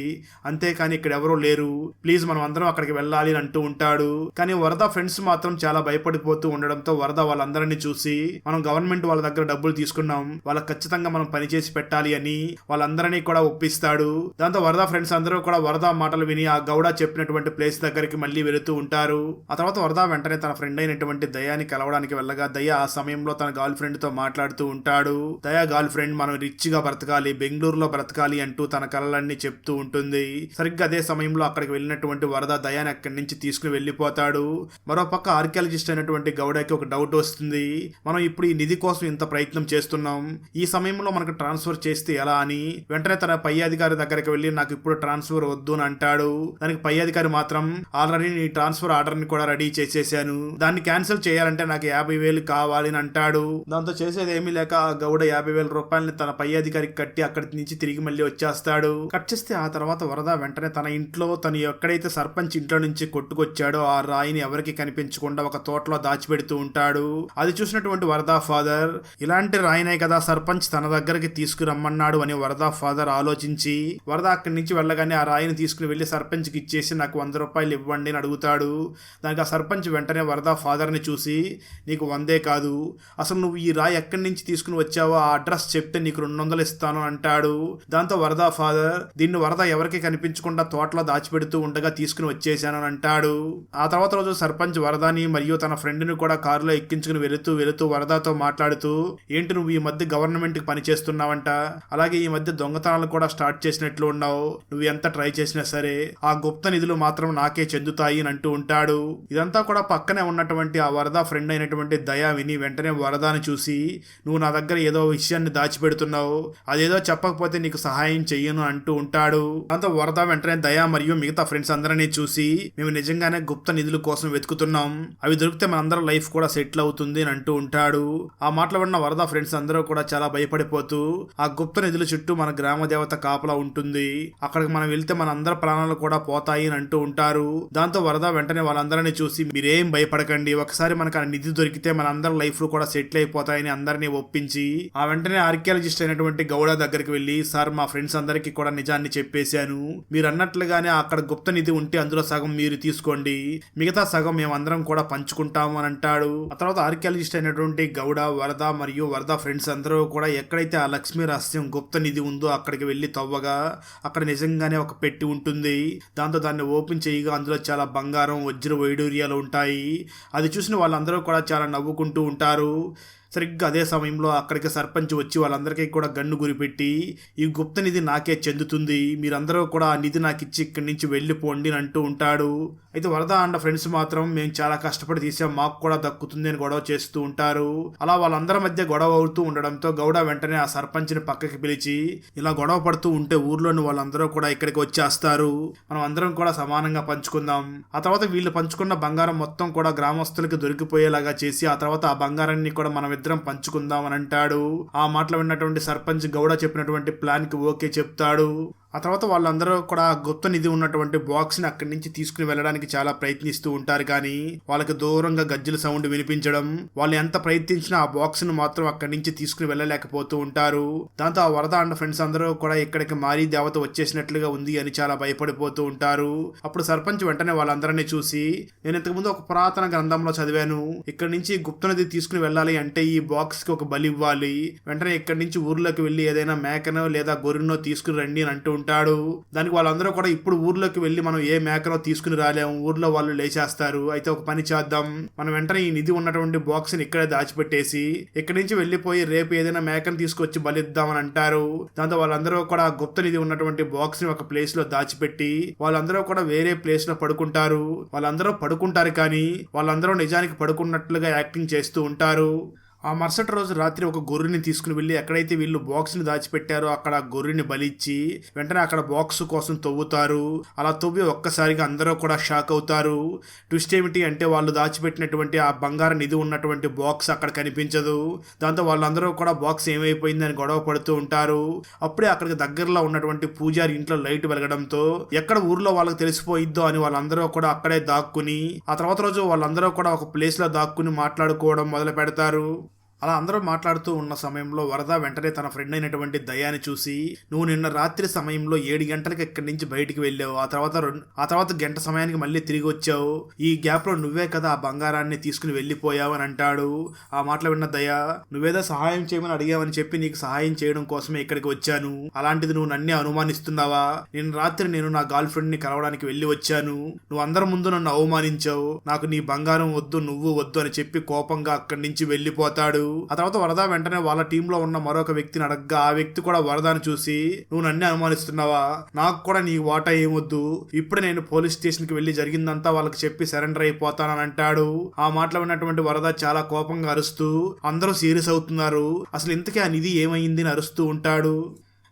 A: అంతేకాని ఇక్కడ ఎవరూ లేరు, ప్లీజ్ మనం అందరం అక్కడికి వెళ్ళాలి అని అంటూ ఉంటాడు. కానీ వరద ఫ్రెండ్స్ మాత్రం చాలా భయపడిపోతూ ఉండడంతో వరద వాళ్ళందరినీ చూసి, మనం గవర్నమెంట్ వాళ్ళ దగ్గర డబ్బులు తీసుకున్నాం, వాళ్ళకి ఖచ్చితంగా మనం పని చేసి పెట్టాలి అని వాళ్ళందరినీ కూడా ఒప్పిస్తాడు. దాంతో వరద ఫ్రెండ్స్ అందరూ కూడా వరద మాటలు విని ఆ గౌడ చెప్పినటువంటి ప్లేస్ దగ్గరికి మళ్ళీ వెళుతూ ఉంటారు. ఆ తర్వాత వరద వెంటనే తన ఫ్రెండ్ అయినటువంటి దయాని కలవడానికి వెళ్ళగా దయ ఆ సమయంలో తన గర్ల్ ఫ్రెండ్ తో మాట్లాడుతూ ఉంటాడు. దయా గర్ల్ ఫ్రెండ్ మనం రిచ్ గా బ్రతకాలి, బెంగళూరులో బ్రతకాలి అంటూ తన కలలన్నీ చెప్తూ ఉంటుంది. సరిగ్గా అదే సమయంలో అక్కడికి వెళ్ళినటువంటి వరద దయాని అక్కడి నుంచి తీసుకుని వెళ్ళిపోతాడు. మరోపక్క ఆర్కియాలజిస్ట్ అయినటువంటి గౌడకి ఒక డౌట్ వస్తుంది, మనం ఇప్పుడు ఈ నిధి కోసం ఇంత ప్రయత్నం చేస్తున్నాం, ఈ సమయంలో మనకు ట్రాన్స్ఫర్ చేస్తే ఎలా అని వెంటనే తన పై అధికారి దగ్గరికి వెళ్ళి, నాకు ఇప్పుడు ట్రాన్స్ఫర్ వద్దు అని అంటాడు. దానికి పై అధికారి మాత్రం, ఆల్రెడీ నీ ట్రాన్స్ఫర్ ఆర్డర్ ని కూడా రెడీ చేసేసాను, దాన్ని క్యాన్సిల్ చేయాలంటే నాకు 50,000 కావాలి అని అంటాడు. దాంతో చేసేది ఏమీ లేక ఆ గౌడ 50,000 రూపాయలని తన పై అధికారికి కట్టి అక్కడి నుంచి తిరిగి మళ్ళీ వచ్చేస్తాడు. కట్ చేస్తే ఆ తర్వాత వరద వెంటనే తన ఇంట్లో తను ఎక్కడైతే సర్పంచ్ ఇంట్లో నుంచి కొట్టుకొచ్చాడో ఆ రాయిని ఎవరికి కనిపించకుండా ఒక తోటలో దాచిపెడుతూ ఉంటాడు. అది చూసినటువంటి వరదా ఫాదర్, ఇలాంటి రాయినే కదా సర్పంచ్ తన దగ్గరికి తీసుకురమ్మన్నాడు అని వరదా ఫాదర్ ఆలోచించి వరద అక్కడి నుంచి వెళ్ళగానే ఆ రాయిని తీసుకుని వెళ్లి సర్పంచ్ కి ఇచ్చేసి, నాకు 100 రూపాయలు ఇవ్వండి అని అడుగుతాడు. దానికి ఆ సర్పంచ్ వెంటనే వరదా ఫాదర్ ని చూసి, నీకు 100 కాదు, అసలు నువ్వు ఈ రాయి ఎక్కడి నుంచి తీసుకుని వచ్చావో ఆ అడ్రస్ చెప్తే నీకు 200 ఇస్తాను అంటాడు. దాంతో వరదా ఫాదర్, దీన్ని వరద ఎవరికి కనిపించకుండా తోటలో దాచిపెడుతూ ఉండగా తీసుకుని వచ్చేసాను అని అంటాడు. ఆ తర్వాత రోజు సర్పంచ్ వరదాని మరియు తన ఫ్రెండ్ ని కూడా కారులో ఎక్కించుకుని వెళుతూ వరదాతో మాట్లాడుతూ, ఏంటి నువ్వు ఈ మధ్య గవర్నమెంట్ కి పని చేస్తున్నావంట, అలాగే ఈ మధ్య దొంగతనాలు కూడా స్టార్ట్ చేసినట్లు ఉన్నావు, నువ్వు ఎంత ట్రై చేసినా సరే ఆ గుప్త నిధులు మాత్రం నాకే చెందుతాయి అని అంటూ ఉంటాడు. ఇదంతా కూడా పక్కనే ఉన్నటువంటి ఆ వరద ఫ్రెండ్ అయినటువంటి దయా విని వెంటనే వరదాని చూసి, నువ్వు నా దగ్గర ఏదో విషయాన్ని దాచిపెడుతున్నావు, అదేదో చెప్పకపోతే నీకు సహాయం చెయ్యను అంటూ ఉంటాడు. దాంతో వరద వెంటనే దయా మరియు మిగతా ఫ్రెండ్స్ అందరినీ చూసి, మేము నిజంగానే గుప్త నిధుల కోసం వెతుకుతున్నాం, అవి దొరికితే మనందరం లైఫ్ కూడా సెటిల్ అవుతుంది అని అంటూ ఉంటాడు. ఆ మాటలు విన్న వరద ఫ్రెండ్స్ అందరూ కూడా చాలా భయపడిపోతూ, ఆ గుప్త నిధుల చుట్టూ మన గ్రామ దేవత కాపలా ఉంటుంది, అక్కడికి మనం వెళ్తే మన అందరి ప్రాణాలు కూడా పోతాయి అని అంటూ ఉంటారు. దాంతో వరద వెంటనే వాళ్ళందరినీ చూసి, మీరేం భయపడకండి, ఒకసారి మనకు ఆ నిధి దొరికితే మన అందరి లైఫ్ కూడా సెటిల్ అయిపోతాయని అందరినీ ఒప్పించి ఆ వెంటనే ఆర్కియాలజిస్ట్ అయినటువంటి గౌడ దగ్గరికి వెళ్ళి, సార్ మా ఫ్రెండ్స్ అందరికీ కూడా నిజాన్ని చెప్పేశాను, మీరు అన్నట్లుగానే అక్కడ గుప్త నిధి ఉంటే అందులో సగం మీరు తీసుకోండి, మిగతా సగం మేమందరం కూడా పంచుకుంటాము అని అంటాడు. ఆ తర్వాత ఆర్కియాలజిస్ట్ అయినటువంటి గౌడ, వరద మరియు వరద ఫ్రెండ్స్ అందరూ కూడా ఎక్కడైతే ఆ లక్ష్మీ రహస్యం గుప్త నిధి ఉందో అక్కడికి వెళ్లి తవ్వగా అక్కడ నిజంగానే ఒక పెట్టి ఉంటుంది. దాంతో దాన్ని ఓపెన్ చేయగా అందులో చాలా బంగారం, వజ్ర వైడూర్యాలు ఉంటాయి. అది చూసిన వాళ్ళందరూ కూడా చాలా నవ్వుకుంటూ ఉంటారు. సరిగ్గా అదే సమయంలో అక్కడికి సర్పంచ్ వచ్చి వాళ్ళందరికీ కూడా గన్ను గురిపెట్టి ఈ గుప్త నిధి నాకే చెందుతుంది, మీరందరూ కూడా ఆ నిధి నాకు ఇచ్చి ఇక్కడి నుంచి వెళ్ళిపోండి అని అంటూ ఉంటాడు. అయితే వరద అండ్ ఫ్రెండ్స్ మాత్రం మేము చాలా కష్టపడి తీసాం, మాకు కూడా దక్కుతుంది అని గొడవ చేస్తూ ఉంటారు. అలా వాళ్ళందరి మధ్య గొడవ అవుతూ ఉండడంతో గౌడ వెంటనే ఆ సర్పంచ్ని పక్కకి పిలిచి ఇలా గొడవ పడుతూ ఉంటే ఊర్లోని వాళ్ళందరూ కూడా ఇక్కడికి వచ్చేస్తారు, మనం అందరం కూడా సమానంగా పంచుకుందాం. ఆ తర్వాత వీళ్ళు పంచుకున్న బంగారం మొత్తం కూడా గ్రామస్తులకి దొరికిపోయేలాగా చేసి ఆ తర్వాత ఆ బంగారాన్ని కూడా మనం ఇద్దరం పంచుకుందాం అని అంటాడు. ఆ మాటలు విన్నటువంటి సర్పంచ్ గౌడ చెప్పినటువంటి ప్లాన్ కి ఓకే చెప్తాడు. ఆ తర్వాత వాళ్ళందరూ కూడా గుప్త నిధి ఉన్నటువంటి బాక్స్ ని అక్కడి నుంచి తీసుకుని వెళ్ళడానికి చాలా ప్రయత్నిస్తూ ఉంటారు, కానీ వాళ్ళకి దూరంగా గజ్జల సౌండ్ వినిపించడం, వాళ్ళు ఎంత ప్రయత్నించినా ఆ బాక్స్ ను మాత్రం అక్కడి నుంచి తీసుకుని వెళ్ళలేకపోతూ ఉంటారు. దాంతో ఆ వరద అండ్ ఫ్రెండ్స్ అందరూ కూడా ఇక్కడికి మారీ దేవత వచ్చేసినట్లుగా ఉంది అని చాలా భయపడిపోతూ ఉంటారు. అప్పుడు సర్పంచ్ వెంటనే వాళ్ళందరినీ చూసి, నేను ఇంతకుముందు ఒక పురాతన గ్రంథంలో చదివాను, ఇక్కడి నుంచి గుప్త నిధి తీసుకుని వెళ్ళాలి అంటే ఈ బాక్స్ కి ఒక బలి ఇవ్వాలి, వెంటనే ఇక్కడి నుంచి ఊర్లోకి వెళ్ళి ఏదైనా మేకనో లేదా గొర్రెనో తీసుకుని రండి అని అంటూ ఉంటాడు. దానికి వాళ్ళందరూ కూడా ఇప్పుడు ఊర్లోకి వెళ్ళి మనం ఏ మేకనో తీసుకుని రాలేము, ఊర్లో వాళ్ళు లేచేస్తారు, అయితే ఒక పని చేద్దాం, మనం వెంటనే ఈ నిధి ఉన్నటువంటి బాక్స్ ని ఇక్కడే దాచిపెట్టేసి ఇక్కడి నుంచి వెళ్ళిపోయి రేపు ఏదైనా మేకను తీసుకొచ్చి బలిద్దామని అంటారు. దాంతో వాళ్ళందరూ కూడా గుప్త నిధి ఉన్నటువంటి బాక్స్ ని ఒక ప్లేస్ లో దాచిపెట్టి వాళ్ళందరూ కూడా వేరే ప్లేస్ లో పడుకుంటారు. వాళ్ళందరూ పడుకుంటారు కానీ వాళ్ళందరూ నిజానికి పడుకున్నట్లుగా యాక్టింగ్ చేస్తూ ఉంటారు. ఆ మరుసటి రోజు రాత్రి ఒక గొర్రెని తీసుకుని వెళ్ళి ఎక్కడైతే వీళ్ళు బాక్స్ ని దాచిపెట్టారో అక్కడ గొర్రెని బలిచ్చి వెంటనే అక్కడ బాక్స్ కోసం తవ్వుతారు. అలా తవ్వి ఒక్కసారిగా అందరూ కూడా షాక్ అవుతారు. ట్విస్ట్ ఏమిటి అంటే వాళ్ళు దాచిపెట్టినటువంటి ఆ బంగారు నిధి ఉన్నటువంటి బాక్స్ అక్కడ కనిపించదు. దాంతో వాళ్ళందరూ కూడా బాక్స్ ఏమైపోయిందని గొడవ పడుతూ ఉంటారు. అప్పుడే అక్కడికి దగ్గరలో ఉన్నటువంటి పూజారి ఇంట్లో లైట్ వెలగడంతో ఎక్కడ ఊర్లో వాళ్ళకి తెలిసిపోయిద్దో అని వాళ్ళందరూ కూడా అక్కడే దాక్కుని ఆ తర్వాత రోజు వాళ్ళందరూ కూడా ఒక ప్లేస్ లో దాక్కుని మాట్లాడుకోవడం మొదలు పెడతారు. అలా అందరూ మాట్లాడుతూ ఉన్న సమయంలో వరద వెంటనే తన ఫ్రెండ్ అయినటువంటి దయాని చూసి, నువ్వు నిన్న రాత్రి సమయంలో 7 గంటలకు ఇక్కడి నుంచి బయటికి వెళ్ళావు, ఆ తర్వాత గంట సమయానికి మళ్ళీ తిరిగి వచ్చావు, ఈ గ్యాప్ లో నువ్వే కదా ఆ బంగారాన్ని తీసుకుని వెళ్ళిపోయావు అని అంటాడు. ఆ మాటలు విన్న దయ, నువ్వేదో సహాయం చేయమని అడిగావని చెప్పి నీకు సహాయం చేయడం కోసమే ఇక్కడికి వచ్చాను, అలాంటిది నువ్వు నన్నే అనుమానిస్తున్నావా, నిన్న రాత్రి నేను నా గర్ల్ ఫ్రెండ్ ని కలవడానికి వెళ్ళి వచ్చాను, నువ్వు అందరి ముందు నన్ను అవమానించావు, నాకు నీ బంగారం వద్దు నువ్వు వద్దు అని చెప్పి కోపంగా అక్కడి నుంచి వెళ్ళిపోతాడు. ఆ తర్వాత వరద వెంటనే వాళ్ళ టీంలో ఉన్న మరొక వ్యక్తిని అడగ్గా ఆ వ్యక్తి కూడా వరదాన్ని చూసి, నువ్వు నన్నే అనుమానిస్తున్నావా, నాకు కూడా నీ వాటా ఏమొద్దు, ఇప్పుడు నేను పోలీస్ స్టేషన్ కి వెళ్లి జరిగిందంతా వాళ్ళకి చెప్పి సరెండర్ అయిపోతానని అంటాడు. ఆ మాటలు విన్నటువంటి వరద చాలా కోపంగా అరుస్తూ అందరూ సీరియస్ అవుతున్నారు, అసలు ఇంతకీ ఆ నిధి ఏమైంది అని అరుస్తూ ఉంటాడు.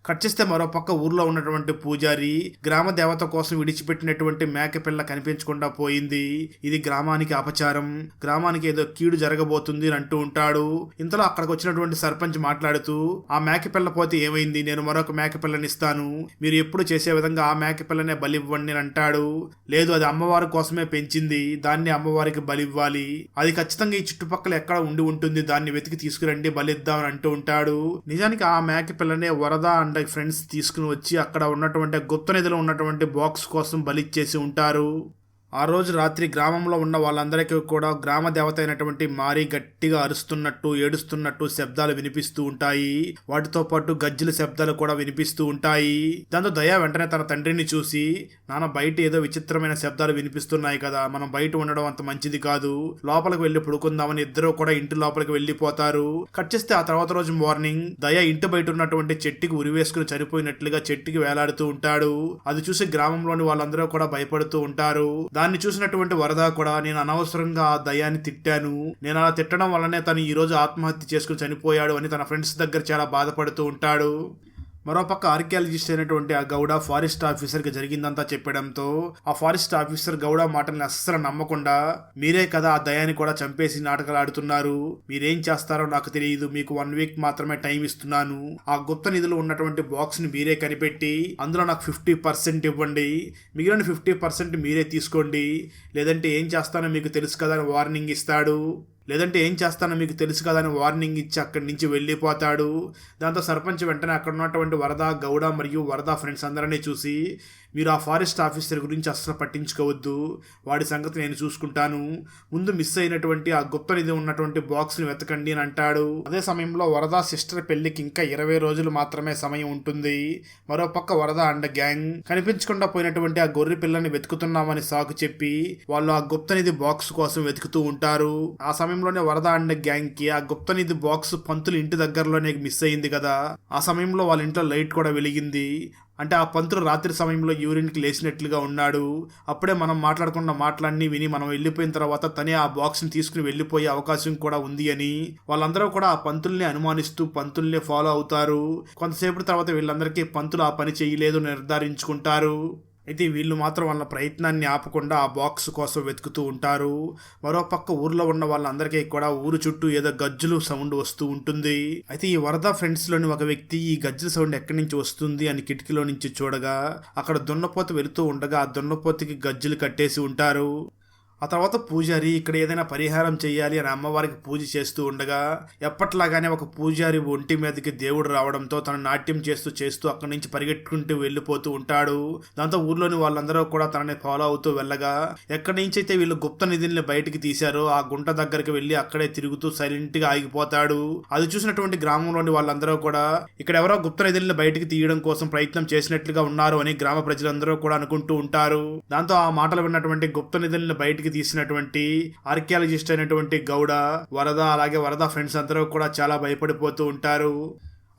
A: కట్ చేస్తే మరో పక్క ఊర్లో ఉన్నటువంటి పూజారి గ్రామ దేవత కోసం విడిచిపెట్టినటువంటి మేకపిల్ల కనిపించకుండా పోయింది, ఇది గ్రామానికి అపచారం, గ్రామానికి ఏదో కీడు జరగబోతుంది అని అంటూ ఉంటాడు. ఇంతలో అక్కడికి వచ్చినటువంటి సర్పంచ్ మాట్లాడుతూ, ఆ మేకపిల్ల పోతే ఏమైంది, నేను మరొక మేకపిల్లని ఇస్తాను, మీరు ఎప్పుడు చేసే విధంగా ఆ మేకపిల్లనే బలివ్వండి అని అంటాడు. లేదు, అది అమ్మవారి కోసమే పెంచింది, దాన్ని అమ్మవారికి బలివ్వాలి, అది ఖచ్చితంగా ఈ చుట్టుపక్కల ఎక్కడ ఉండి ఉంటుంది, దాన్ని వెతికి తీసుకురండి బలిద్దామని అంటూ ఉంటాడు. నిజానికి ఆ మేకపిల్లనే వరద ఫ్రెండ్స్ తీసుకుని వచ్చి అక్కడ ఉన్నటువంటి గుప్త నిధిలో ఉన్నటువంటి బాక్స్ కోసం బలిచ్చేసి ఉంటారు. ఆ రోజు రాత్రి గ్రామంలో ఉన్న వాళ్ళందరికీ కూడా గ్రామ దేవత అయినటువంటి మారీ గట్టిగా అరుస్తున్నట్టు ఏడుస్తున్నట్టు శబ్దాలు వినిపిస్తూ ఉంటాయి. వాటితో పాటు గజ్జల శబ్దాలు కూడా వినిపిస్తూ ఉంటాయి. దాంతో దయ వెంటనే తన తండ్రిని చూసి, నాన్న బయట ఏదో విచిత్రమైన శబ్దాలు వినిపిస్తున్నాయి కదా, మనం బయట ఉండడం అంత మంచిది కాదు, లోపలికి వెళ్ళి పడుకుందామని ఇద్దరు కూడా ఇంటి లోపలికి వెళ్ళిపోతారు. కట్ చేస్తే ఆ తర్వాత రోజు మార్నింగ్ దయ ఇంటి బయట ఉన్నటువంటి చెట్టుకి ఉరివేసుకుని చనిపోయినట్లుగా చెట్టుకి వేలాడుతూ ఉంటాడు. అది చూసి గ్రామంలోని వాళ్ళందరూ కూడా భయపడుతూ ఉంటారు. దాన్ని చూసినటువంటి వరద కూడా, నేను అనవసరంగా ఆ దయాన్ని తిట్టాను, నేను అలా తిట్టడం వల్లనే తను ఈ రోజు ఆత్మహత్య చేసుకుని చనిపోయాడు అని తన ఫ్రెండ్స్ దగ్గర చాలా బాధపడుతూ ఉంటాడు. మరోపక్క ఆర్కియాలజిస్ట్ అయినటువంటి ఆ గౌడ ఫారెస్ట్ ఆఫీసర్కి జరిగిందంతా చెప్పడంతో ఆ ఫారెస్ట్ ఆఫీసర్ గౌడ మాటల్ని అస్సలు నమ్మకుండా, మీరే కదా ఆ దయాన్ని కూడా చంపేసి నాటకాలు ఆడుతున్నారు, మీరేం చేస్తారో నాకు తెలియదు, మీకు 1 వీక్ మాత్రమే టైం ఇస్తున్నాను, ఆ గుప్త నిధులు ఉన్నటువంటి బాక్స్ ని మీరే కనిపెట్టి అందులో నాకు 50% ఇవ్వండి, మిగిలిన 50% మీరే తీసుకోండి, లేదంటే ఏం చేస్తానో మీకు తెలుసు కదా అని వార్నింగ్ ఇస్తాడు. వార్నింగ్ ఇచ్చి అక్కడి నుంచి వెళ్ళిపోతాడు. దాంతో సర్పంచ్ వెంటనే అక్కడ ఉన్నటువంటి వరద గౌడ మరియు వరద ఫ్రెండ్స్ అందరినీ చూసి, మీరు ఆ ఫారెస్ట్ ఆఫీసర్ గురించి అస్సలు పట్టించుకోవద్దు, వాడి సంగతి నేను చూసుకుంటాను, ముందు మిస్ అయినటువంటి ఆ గుప్త నిధి ఉన్నటువంటి బాక్స్ని వెతకండి అని అంటాడు. అదే సమయంలో వరద సిస్టర్ పెళ్లికి ఇంకా 20 రోజులు మాత్రమే సమయం ఉంటుంది. మరోపక్క వరద అండ్ గ్యాంగ్ కనిపించకుండా పోయినటువంటి ఆ గొర్రె పిల్లని వెతుకుతున్నామని సాకు చెప్పి వాళ్ళు ఆ గుప్త నిధి బాక్స్ కోసం వెతుకుతూ ఉంటారు. ఆ సమయంలోనే వరద అండ్ గ్యాంగ్ కి ఆ గుప్త నిధి బాక్స్ పంతులు ఇంటి దగ్గరలోనే మిస్ అయింది కదా. ఆ సమయంలో వాళ్ళ ఇంట్లో లైట్ కూడా వెలిగింది. అంటే ఆ పంతులు రాత్రి సమయంలో యూరిన్కి లేచినట్లుగా ఉన్నాడు. అప్పుడే మనం మాట్లాడుకున్న మాటలన్నీ విని మనం వెళ్ళిపోయిన తర్వాత తనే ఆ బాక్స్ని తీసుకుని వెళ్ళిపోయే అవకాశం కూడా ఉంది అని వాళ్ళందరూ కూడా ఆ పంతుల్ని అనుమానిస్తూ పంతుల్ని ఫాలో అవుతారు. కొంతసేపటి తర్వాత వీళ్ళందరికీ పంతులు ఆ పని చేయలేదు నిర్ధారించుకుంటారు. అయితే వీళ్ళు మాత్రం వాళ్ళ ప్రయత్నాన్ని ఆపకుండా ఆ బాక్స్ కోసం వెతుకుతూ ఉంటారు. మరోపక్క ఊర్లో ఉన్న వాళ్ళందరికీ కూడా ఊరు చుట్టూ ఏదో గజ్జలు సౌండ్ వస్తూ ఉంటుంది. అయితే ఈ వరద ఫ్రెండ్స్ లోని ఒక వ్యక్తి ఈ గజ్జల సౌండ్ ఎక్కడి నుంచి వస్తుంది అని కిటికీలో నుంచి చూడగా అక్కడ దున్నపోతు వెళుతూ ఉండగా ఆ దున్నపోతుకి గజ్జలు కట్టేసి ఉంటారు. ఆ తర్వాత పూజారి ఇక్కడ ఏదైనా పరిహారం చేయాలి అని అమ్మవారికి పూజ చేస్తూ ఉండగా ఎప్పట్లాగానే ఒక పూజారి ఒంటి మీదకి దేవుడు రావడంతో తను నాట్యం చేస్తూ అక్కడి నుంచి పరిగెట్టుకుంటూ వెళ్ళిపోతూ ఉంటాడు. దాంతో ఊర్లోని వాళ్ళందరూ కూడా తనని ఫాలో అవుతూ వెళ్ళగా ఎక్కడి నుంచి అయితే వీళ్ళు గుప్త నిధుల్ని బయటికి తీశారో ఆ గుంట దగ్గరికి వెళ్ళి అక్కడే తిరుగుతూ సైలెంట్ గా ఆగిపోతాడు. అది చూసినటువంటి గ్రామంలోని వాళ్ళందరూ కూడా ఇక్కడ ఎవరో గుప్త నిధుల్ని బయటికి తీయడం కోసం ప్రయత్నం చేసినట్లుగా ఉన్నారు అని గ్రామ ప్రజలందరూ కూడా అనుకుంటూ ఉంటారు. దాంతో ఆ మాటలు విన్నటువంటి గుప్త నిధుల్ని బయటికి తీసినటువంటి ఆర్కియాలజిస్ట్ అయినటువంటి గౌడ, వరద అలాగే వరద ఫ్రెండ్స్ అందరూ కూడా చాలా భయపడిపోతూ ఉంటారు.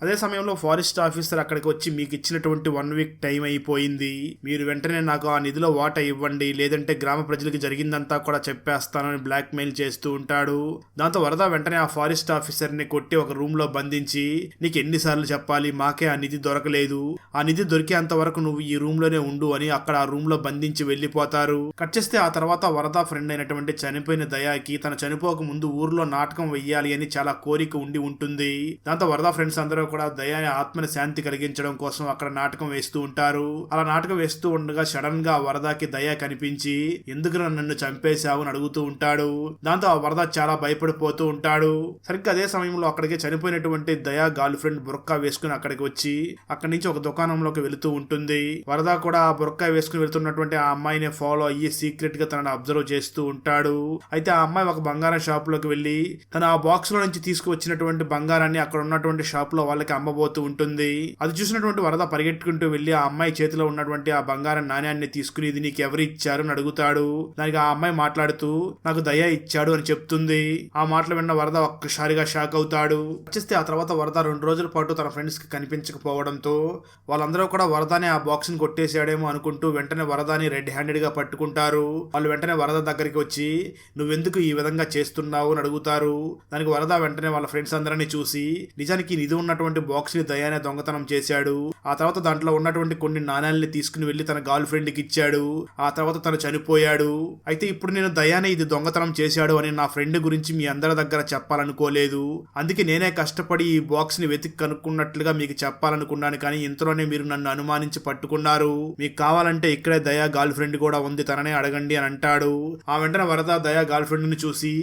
A: అదే సమయంలో ఫారెస్ట్ ఆఫీసర్ అక్కడికి వచ్చి మీకు ఇచ్చినటువంటి 1 వీక్ టైం అయిపోయింది, మీరు వెంటనే నాకు ఆ నిధిలో వాటా ఇవ్వండి లేదంటే గ్రామ ప్రజలకి జరిగిందంతా కూడా చెప్పేస్తానని బ్లాక్ మెయిల్ చేస్తూ ఉంటాడు. దాంతో వరద వెంటనే ఆ ఫారెస్ట్ ఆఫీసర్ ని కొట్టి ఒక రూమ్ లో బంధించి నీకు ఎన్నిసార్లు చెప్పాలి, మాకే ఆ నిధి దొరకలేదు, ఆ నిధి దొరికేంత వరకు నువ్వు ఈ రూమ్ లోనే ఉండు అని అక్కడ ఆ రూమ్ లో బంధించి వెళ్లిపోతారు. కట్ చేస్తే ఆ తర్వాత వరద ఫ్రెండ్ అయినటువంటి చనిపోయిన దయాకి తను చనిపోక ముందు ఊర్లో నాటకం వెయ్యాలి అని చాలా కోరిక ఉండి ఉంటుంది. దాంతో వరద ఫ్రెండ్స్ అందరూ కూడా దయాని ఆత్మని శాంతి కలిగించడం కోసం అక్కడ నాటకం వేస్తూ ఉంటారు. అలా నాటకం వేస్తూ ఉండగా సడన్ గా వరదకి దయ కనిపించి ఎందుకు నన్ను చంపేశావు అని అడుగుతూ ఉంటాడు. దాంతో ఆ వరద చాలా భయపడిపోతూ ఉంటాడు. సరిగ్గా అదే సమయంలో అక్కడికి చనిపోయినటువంటి దయా గర్ల్ ఫ్రెండ్ బుర్కా వేసుకుని అక్కడికి వచ్చి అక్కడి నుంచి ఒక దుకాణంలోకి వెళుతూ ఉంటుంది. వరద కూడా ఆ బుర్కా వేసుకుని వెళ్తున్నటువంటి ఆ అమ్మాయిని ఫాలో అయ్యి సీక్రెట్ గా తనని అబ్జర్వ్ చేస్తూ ఉంటాడు. అయితే ఆ అమ్మాయి ఒక బంగారం షాప్ లోకి వెళ్లి తన ఆ బాక్స్ లో నుంచి తీసుకువచ్చినటువంటి బంగారాన్ని అక్కడ ఉన్నటువంటి షాప్ లో వాళ్ళకి అమ్మబోతూ ఉంటుంది. అది చూసినటువంటి వరద పరిగెట్టుకుంటూ వెళ్లి ఆ అమ్మాయి చేతిలో ఉన్నటువంటి ఆ బంగారం నాణ్యాన్ని తీసుకుని ఇది నీకు ఎవరు ఇచ్చారు అని అడుగుతాడు. దానికి ఆ అమ్మాయి మాట్లాడుతూ నాకు దయ ఇచ్చాడు అని చెప్తుంది. ఆ మాటలు విన్న వరద ఒక్కసారిగా షాక్ అవుతాడు. వచ్చేస్తే ఆ తర్వాత వరద 2 రోజుల పాటు తన ఫ్రెండ్స్ కి కనిపించకపోవడంతో వాళ్ళందరూ కూడా వరదాని ఆ బాక్స్ ని కొట్టేసాడేమో అనుకుంటూ వెంటనే వరదాని రెడ్ హ్యాండెడ్ గా పట్టుకుంటారు. వాళ్ళు వెంటనే వరద దగ్గరికి వచ్చి నువ్వెందుకు ఈ విధంగా చేస్తున్నావు అని అడుగుతారు. దానికి వరద వెంటనే వాళ్ళ ఫ్రెండ్స్ అందరినీ చూసి నిజానికి నిధి ఉన్నటువంటి బాక్స్ ని దయానే దొంగతనం చేశాడు, ఆ తర్వాత దాంట్లో ఉన్నటువంటి కొన్ని నాణ్యాలని తీసుకుని వెళ్లి తన గర్ల్ ఫ్రెండ్ కి ఇచ్చాడు, ఆ తర్వాత తను చనిపోయాడు. అయితే ఇప్పుడు నేను దయానే ఇది దొంగతనం చేశాడు అని నా ఫ్రెండ్ గురించి మీ అందరి దగ్గర చెప్పాలనుకోలేదు, అందుకే నేనే కష్టపడి ఈ బాక్స్ ని వెతికి కనుక్కున్నట్లుగా మీకు చెప్పాలనుకున్నాను, కానీ ఇంతలోనే మీరు నన్ను అనుమానించి పట్టుకున్నారు, మీకు కావాలంటే ఇక్కడే దయా గర్ల్ ఫ్రెండ్ కూడా ఉంది, తననే అడగండి అని అంటాడు. ఆ వెంటనే వరద దయా గర్ల్ ఫ్రెండ్ ని చూసి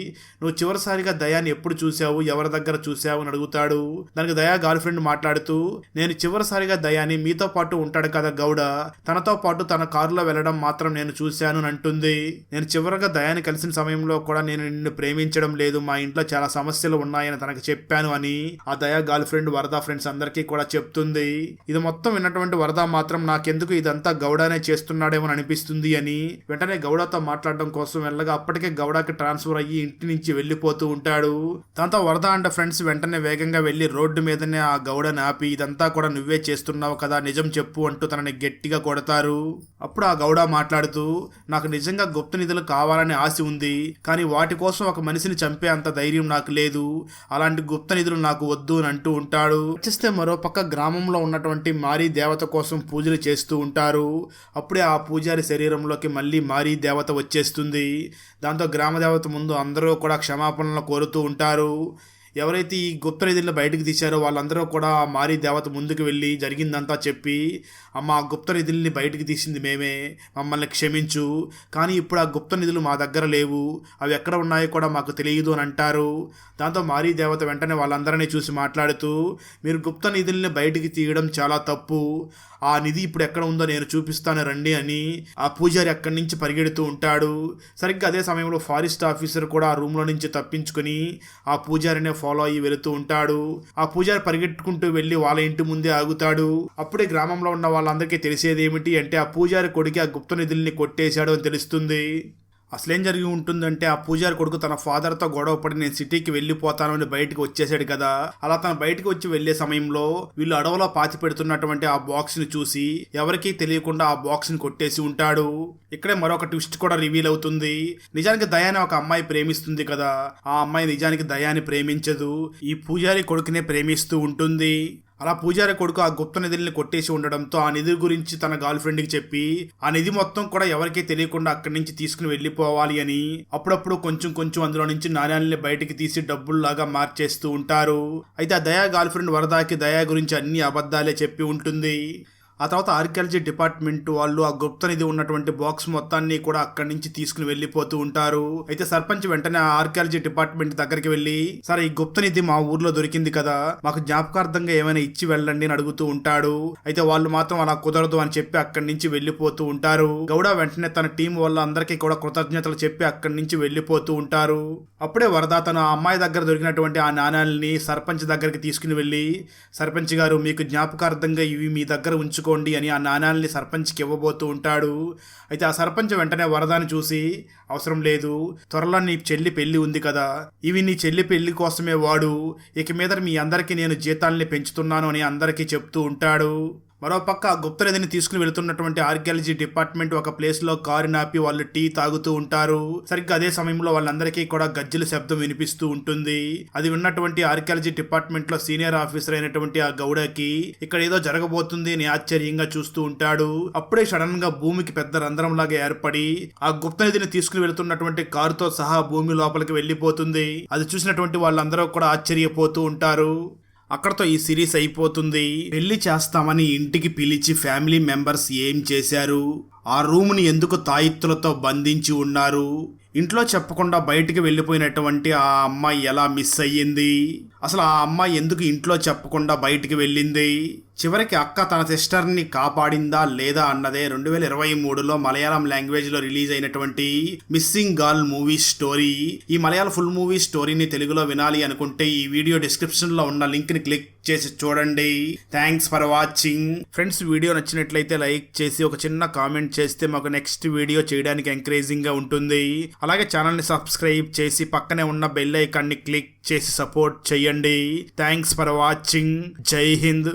A: నువ్వు చివరిసారిగా దయాని ఎప్పుడు చూసావు, ఎవరి దగ్గర చూసావు అని అడుగుతాడు. దానికి దయా గర్ల్ ఫ్రెండ్ మాట్లాడుతూ నేను చివరిసారిగా దయాని మీతో పాటు ఉంటాడు కదా గౌడ, తనతో పాటు తన కారులో వెళ్లడం మాత్రం నేను చూశాను అని అంటుంది. నేను చివరిగా దయాని కలిసిన సమయంలో కూడా నేను నిన్ను ప్రేమించడం లేదు, మా ఇంట్లో చాలా సమస్యలు ఉన్నాయని తనకు చెప్పాను అని ఆ దయా గర్ల్ ఫ్రెండ్ వరద ఫ్రెండ్స్ అందరికీ కూడా చెప్తుంది. ఇది మొత్తం విన్నటువంటి వరద మాత్రం నాకెందుకు ఇదంతా గౌడనే చేస్తున్నాడేమో అనిపిస్తుంది అని వెంటనే గౌడతో మాట్లాడడం కోసం వెళ్ళగా అప్పటికే గౌడకి ట్రాన్స్ఫర్ అయ్యి ఇంటి నుంచి వెళ్లిపోతూ ఉంటాడు. దాంతో వరద అండ్ ఫ్రెండ్స్ వెంటనే వేగంగా వెళ్లి రోడ్డు మీదనే ఆ గౌడని ఆపి ఇదంతా కూడా నువ్వే చేస్తున్నావు కదా, నిజం చెప్పు అంటూ తనని గట్టిగా కొడతారు. అప్పుడు ఆ గౌడ మాట్లాడుతూ నాకు నిజంగా గుప్త నిధులు కావాలని ఆశ ఉంది, కానీ వాటి కోసం ఒక మనిషిని చంపే అంత ధైర్యం నాకు లేదు, అలాంటి గుప్త నిధులు నాకు వద్దు అని అంటూ ఉంటాడు. వచ్చేస్తే మరో పక్క గ్రామంలో ఉన్నటువంటి మారీ దేవత కోసం పూజలు చేస్తూ ఉంటారు. అప్పుడే ఆ పూజారి శరీరంలోకి మళ్ళీ మారీ దేవత వచ్చేస్తుంది. దాంతో గ్రామ దేవత ముందు అందరూ కూడా క్షమాపణలు కోరుతూ ఉంటారు. ఎవరైతే ఈ గుప్త నిధులను బయటకు తీశారో వాళ్ళందరూ కూడా ఆ మారీ దేవత ముందుకు వెళ్ళి జరిగిందంతా చెప్పి అమ్మ ఆ గుప్త నిధుల్ని బయటకు తీసింది మేమే, మమ్మల్ని క్షమించు, కానీ ఇప్పుడు ఆ గుప్త నిధులు మా దగ్గర లేవు, అవి ఎక్కడ ఉన్నాయో కూడా మాకు తెలియదు అని అంటారు. దాంతో మారీ దేవత వెంటనే వాళ్ళందరినీ చూసి మాట్లాడుతూ మీరు గుప్త నిధుల్ని బయటికి తీయడం చాలా తప్పు, ఆ నిధి ఇప్పుడు ఎక్కడ ఉందో నేను చూపిస్తాను రండి అని ఆ పూజారి అక్కడి నుంచి పరిగెడుతూ ఉంటాడు. సరిగ్గా అదే సమయంలో ఫారెస్ట్ ఆఫీసర్ కూడా ఆ రూమ్ లో నుంచి తప్పించుకుని ఆ పూజారినే ఫాలో అయ్యి వెళుతూ ఉంటాడు. ఆ పూజారి పరిగెట్టుకుంటూ వెళ్లి వాళ్ళ ఇంటి ముందే ఆగుతాడు. అప్పుడే గ్రామంలో ఉన్న వాళ్ళందరికీ తెలిసేది ఏమిటి అంటే ఆ పూజారి కొడుకు ఆ గుప్త నిధుల్ని కొట్టేశాడు అని తెలుస్తుంది. అసలేం జరిగి ఉంటుందంటే ఆ పూజారి కొడుకు తన ఫాదర్తో గొడవ పడి నేను సిటీకి వెళ్ళిపోతాను అని బయటకు వచ్చేసాడు కదా. అలా తను బయటకు వచ్చి వెళ్లే సమయంలో వీళ్ళు అడవిలో పాతి పెడుతున్నటువంటి ఆ బాక్స్ ని చూసి ఎవరికీ తెలియకుండా ఆ బాక్స్ ని కొట్టేసి ఉంటాడు. ఇక్కడే మరొక ట్విస్ట్ కూడా రివీల్ అవుతుంది. నిజానికి దయాని ఒక అమ్మాయి ప్రేమిస్తుంది కదా, ఆ అమ్మాయి నిజానికి దయాని ప్రేమించదు, ఈ పూజారి కొడుకునే ప్రేమిస్తూ ఉంటుంది. అలా పూజారి కొడుకు ఆ గుప్త నిధుల్ని కొట్టేసి ఉండడంతో ఆ నిధి గురించి తన గర్ల్ ఫ్రెండ్కి చెప్పి ఆ నిధి మొత్తం కూడా ఎవరికీ తెలియకుండా అక్కడి నుంచి తీసుకుని వెళ్ళిపోవాలి అని అప్పుడప్పుడు కొంచెం కొంచెం అందులో నుంచి నాణ్యాలని బయటికి తీసి డబ్బుల్లాగా మార్చేస్తూ ఉంటారు. అయితే ఆ దయా గర్ల్ ఫ్రెండ్ వరదాకి దయా గురించి అన్ని అబద్ధాలే చెప్పి ఉంటుంది. ఆ తర్వాత ఆర్కియాలజీ డిపార్ట్మెంట్ వాళ్ళు ఆ గుప్త నిధి ఉన్నటువంటి బాక్స్ మొత్తాన్ని కూడా అక్కడి నుంచి తీసుకుని వెళ్ళిపోతూ ఉంటారు. అయితే సర్పంచ్ వెంటనే ఆ ఆర్కియాలజీ డిపార్ట్మెంట్ దగ్గరికి వెళ్ళి సార్ ఈ గుప్త నిధి మా ఊర్లో దొరికింది కదా, మాకు జ్ఞాపకార్థంగా ఏమైనా ఇచ్చి వెళ్ళండి అని అడుగుతూ ఉంటాడు. అయితే వాళ్ళు మాత్రం అలా కుదరదు అని చెప్పి అక్కడి నుంచి వెళ్ళిపోతూ ఉంటారు. గౌడ వెంటనే తన టీం వల్ల అందరికీ కూడా కృతజ్ఞతలు చెప్పి అక్కడి నుంచి వెళ్ళిపోతూ ఉంటారు. అప్పుడే వరద తన అమ్మాయి దగ్గర దొరికినటువంటి ఆ నాణ్యాలని సర్పంచ్ దగ్గరికి తీసుకుని వెళ్ళి సర్పంచ్ గారు మీకు జ్ఞాపకార్థంగా ఇవి మీ దగ్గర ఉంచుకో అని ఆ నాణ్యాలని సర్పంచ్కి ఇవ్వబోతూ ఉంటాడు. అయితే ఆ సర్పంచ్ వెంటనే వరదాని చూసి అవసరం లేదు, త్వరలో నీ చెల్లి పెళ్లి ఉంది కదా, ఇవి నీ చెల్లి పెళ్లి కోసమే వాడు, ఇక మీద మీ అందరికీ నేను జీతాల్ని పెంచుతున్నాను అని అందరికీ చెప్తూ ఉంటాడు. మరోపక్క ఆ గుప్త నిధిని తీసుకుని వెళుతున్నటువంటి ఆర్కియాలజీ డిపార్ట్మెంట్ ఒక ప్లేస్ లో కారు నాపి వాళ్ళు టీ తాగుతూ ఉంటారు. సరిగ్గా అదే సమయంలో వాళ్ళందరికీ కూడా గజ్జల శబ్దం వినిపిస్తూ ఉంటుంది. అది విన్నటువంటి ఆర్కియాలజీ డిపార్ట్మెంట్ లో సీనియర్ ఆఫీసర్ అయినటువంటి ఆ గౌడకి ఇక్కడ ఏదో జరగబోతుంది అని ఆశ్చర్యంగా చూస్తూ ఉంటాడు. అప్పుడే సడన్ గా భూమికి పెద్ద రంధ్రం లాగా ఏర్పడి ఆ గుప్త నిధిని తీసుకుని వెళుతున్నటువంటి కారుతో సహా భూమి లోపలికి వెళ్లిపోతుంది. అది చూసినటువంటి వాళ్ళందరూ కూడా ఆశ్చర్యపోతూ ఉంటారు. అక్కడతో ఈ సిరీస్ అయిపోతుంది. పెళ్లి చేస్తామని ఇంటికి పిలిచి ఫ్యామిలీ మెంబర్స్ ఏం చేశారు, ఆ రూమ్ని ఎందుకు తాయిత్తులతో బంధించి ఉన్నారు, ఇంట్లో చెప్పకుండా బయటికి వెళ్ళిపోయినటువంటి ఆ అమ్మాయి ఎలా మిస్ అయ్యింది, అసలు ఆ అమ్మాయి ఎందుకు ఇంట్లో చెప్పకుండా బయటికి వెళ్ళింది, చివరికి అక్క తన సిస్టర్ని కాపాడిందా లేదా అన్నదే 2023లో మలయాళం లాంగ్వేజ్లో రిలీజ్ అయినటువంటి మిస్సింగ్ గర్ల్ మూవీ స్టోరీ. ఈ మలయాళం ఫుల్ మూవీ స్టోరీని తెలుగులో వినాలి అనుకుంటే ఈ వీడియో డిస్క్రిప్షన్లో ఉన్న లింక్ని క్లిక్ చేసి చూడండి. Thanks for watching. Friends, video నచ్చినట్లయితే లైక్ చేసి ఒక చిన్న కామెంట్ చేస్తే మాకు నెక్స్ట్ వీడియో చేయడానికి ఎంకరేజింగ్గా ఉంటుంది. అలాగే ఛానల్ని సబ్స్క్రైబ్ చేసి పక్కనే ఉన్న బెల్ ఐకాన్ని క్లిక్ చేసి సపోర్ట్ చేయండి. Thanks for watching. జై హింద్.